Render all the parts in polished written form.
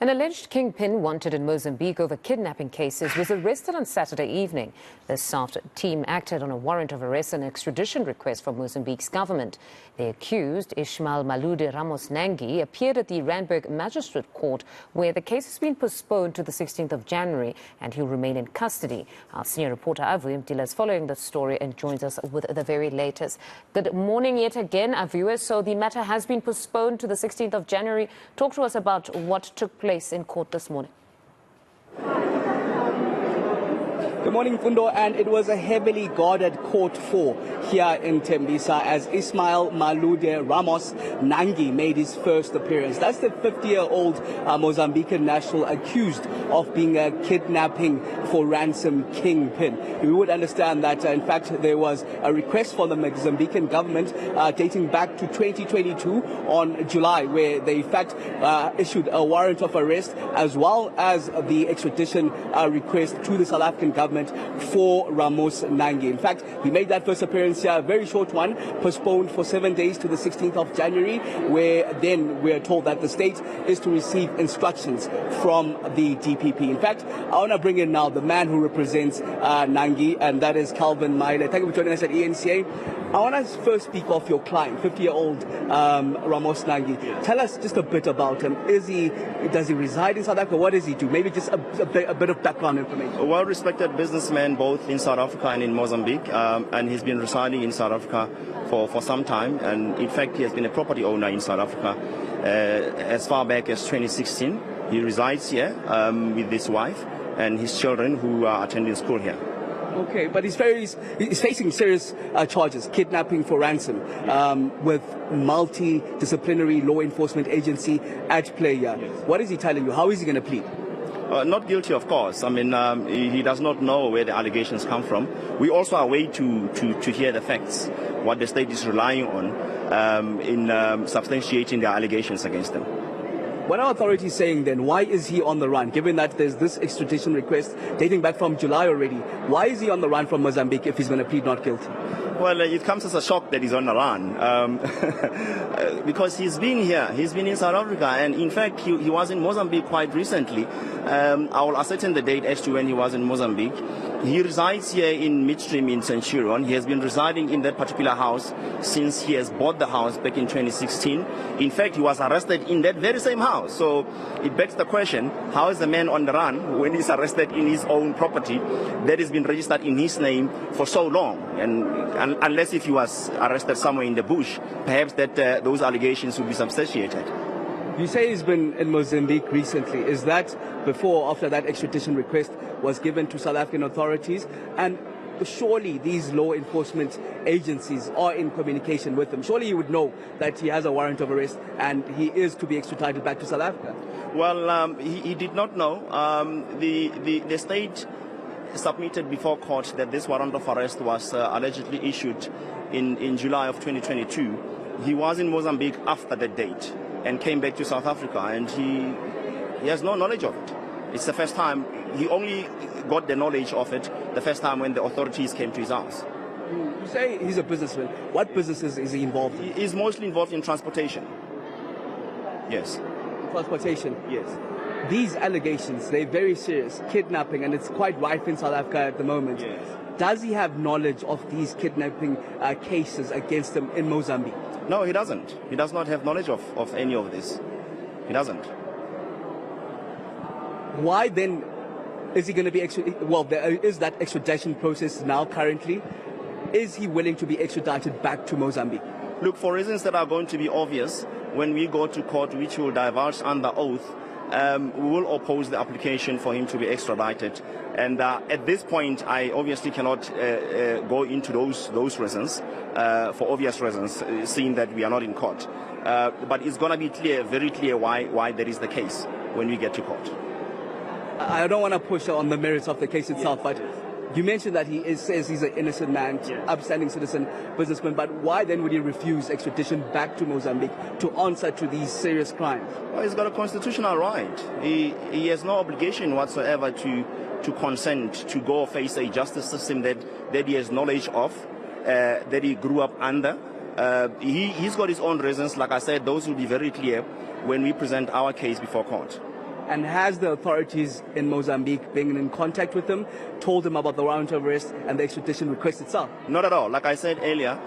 An alleged kingpin wanted in Mozambique over kidnapping cases was arrested on Saturday evening. The SAFT team acted on a warrant of arrest and extradition request from Mozambique's government. The accused, Ismail Malude Ramos Nangi, appeared at the Randburg Magistrate Court, where the case has been postponed to the 16th of January, and he'll remain in custody. Our senior reporter Aviwe Mtila is following the story and joins us with the very latest. Good morning yet again, Aviwe. So the matter has been postponed to the 16th of January. Talk to us about what took place in court this morning. Good morning, Fundo, and it was a heavily guarded court for here in Tembisa as Ismail Malude Ramos Nangi made his first appearance. That's the 50-year-old Mozambican national accused of being a kidnapping for ransom kingpin. You would understand that, in fact, there was a request for the Mozambican government dating back to 2022 on July, where they, in fact, issued a warrant of arrest as well as the extradition request to the South African government for Ramos Nangi. In fact, he made that first appearance here, a very short one, postponed for 7 days to the 16th of January, where then we are told that the state is to receive instructions from the DPP. In fact, I want to bring in now the man who represents Nangi, and that is Calvin Maile. Thank you for joining us at eNCA. I want to first speak of your client, 50-year-old Ramos Nangi. Tell us just a bit about him. Does he reside in South Africa? What does he do? Maybe just a bit of background information. A well-respected businessman both in South Africa and in Mozambique, and he's been residing in South Africa for some time, and in fact he has been a property owner in South Africa as far back as 2016. He resides here with his wife and his children who are attending school here. Okay, but he's facing serious charges, kidnapping for ransom, with multidisciplinary law enforcement agency at play here. Yes. What is he telling you? How is he going to plead? Not guilty, of course. I mean, he does not know where the allegations come from. We also are waiting to hear the facts, what the state is relying on in substantiating their allegations against them. What are authorities saying then? Why is he on the run? Given that there's this extradition request dating back from July already, why is he on the run from Mozambique if he's going to plead not guilty? Well, it comes as a shock that he's on the run because he's been here. He's been in South Africa, and in fact, he was in Mozambique quite recently. I will ascertain the date as to when he was in Mozambique. He resides here in Midstream in Centurion. He has been residing in that particular house since he has bought the house back in 2016. In fact, he was arrested in that very same house. So it begs the question, how is the man on the run when he's arrested in his own property that has been registered in his name for so long? And unless if he was arrested somewhere in the bush, perhaps that those allegations will be substantiated. You say he's been in Mozambique recently. Is that before or after that extradition request was given to South African authorities? And surely these law enforcement agencies are in communication with him. Surely you would know that he has a warrant of arrest and he is to be extradited back to South Africa. Well, he did not know. The state submitted before court that this warrant of arrest was allegedly issued in July of 2022. He was in Mozambique after that date and came back to South Africa, and he has no knowledge of it. It's the first time. He only got the knowledge of it the first time when the authorities came to his house. You say he's a businessman. What businesses is he involved in? He's mostly involved in transportation. Yes. Transportation? Yes. These allegations, they're very serious. Kidnapping, and it's quite rife in South Africa at the moment. Yes. Does he have knowledge of these kidnapping cases against him in Mozambique? No, he doesn't. He does not have knowledge of any of this. He doesn't. Why then is he going to be well, there is that extradition process now currently. Is he willing to be extradited back to Mozambique? Look, for reasons that are going to be obvious, when we go to court, which will divulge under oath, we will oppose the application for him to be extradited. And at this point, I obviously cannot go into those reasons, for obvious reasons, seeing that we are not in court. But it's going to be clear, very clear, why that is the case when we get to court. I don't want to push on the merits of the case itself, but you mentioned that he says he's an innocent man, upstanding citizen, businessman, but why then would he refuse extradition back to Mozambique to answer to these serious crimes? Well, he's got a constitutional right. He has no obligation whatsoever to consent to go face a justice system that he has knowledge of, that he grew up under. He's got his own reasons. Like I said, those will be very clear when we present our case before court. And has the authorities in Mozambique been in contact with him, told him about the warrant of arrest and the extradition request itself? Not at all. Like I said earlier,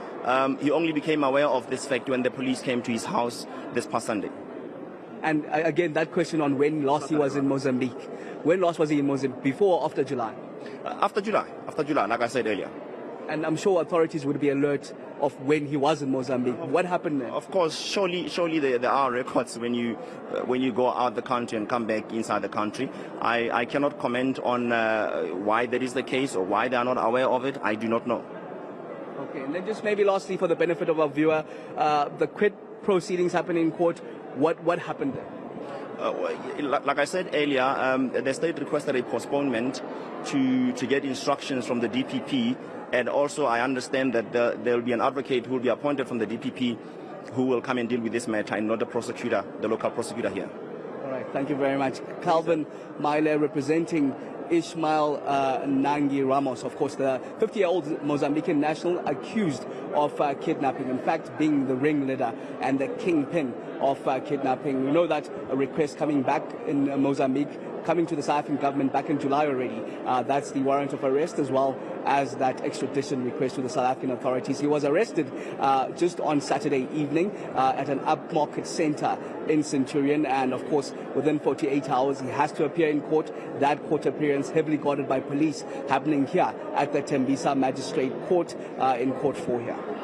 he only became aware of this fact when the police came to his house this past Sunday. And again, that question on when last he was in Mozambique. When last was he in Mozambique? Before or after July? After July, like I said earlier. And I'm sure authorities would be alert of when he was in Mozambique. What happened there? Of course, surely there are records when you go out the country and come back inside the country. I cannot comment on why that is the case or why they are not aware of it. I do not know. Okay, and then just maybe lastly, for the benefit of our viewer, the quit proceedings happening in court. What happened there? Like I said earlier, the state requested a postponement to get instructions from the DPP, and also I understand that there will be an advocate who will be appointed from the DPP who will come and deal with this matter, and not the prosecutor, the local prosecutor here. All right, thank you very much. Calvin Maile representing Ismail Nangi Ramos, of course, the 50-year-old Mozambican national accused of kidnapping, in fact, being the ringleader and the kingpin of kidnapping. We know that a request coming back in Mozambique, coming to the South African government back in July already. That's the warrant of arrest, as well as that extradition request to the South African authorities. He was arrested just on Saturday evening at an upmarket center in Centurion, and of course within 48 hours he has to appear in court. That court appearance heavily guarded by police happening here at the Tembisa Magistrate Court in Court 4 here.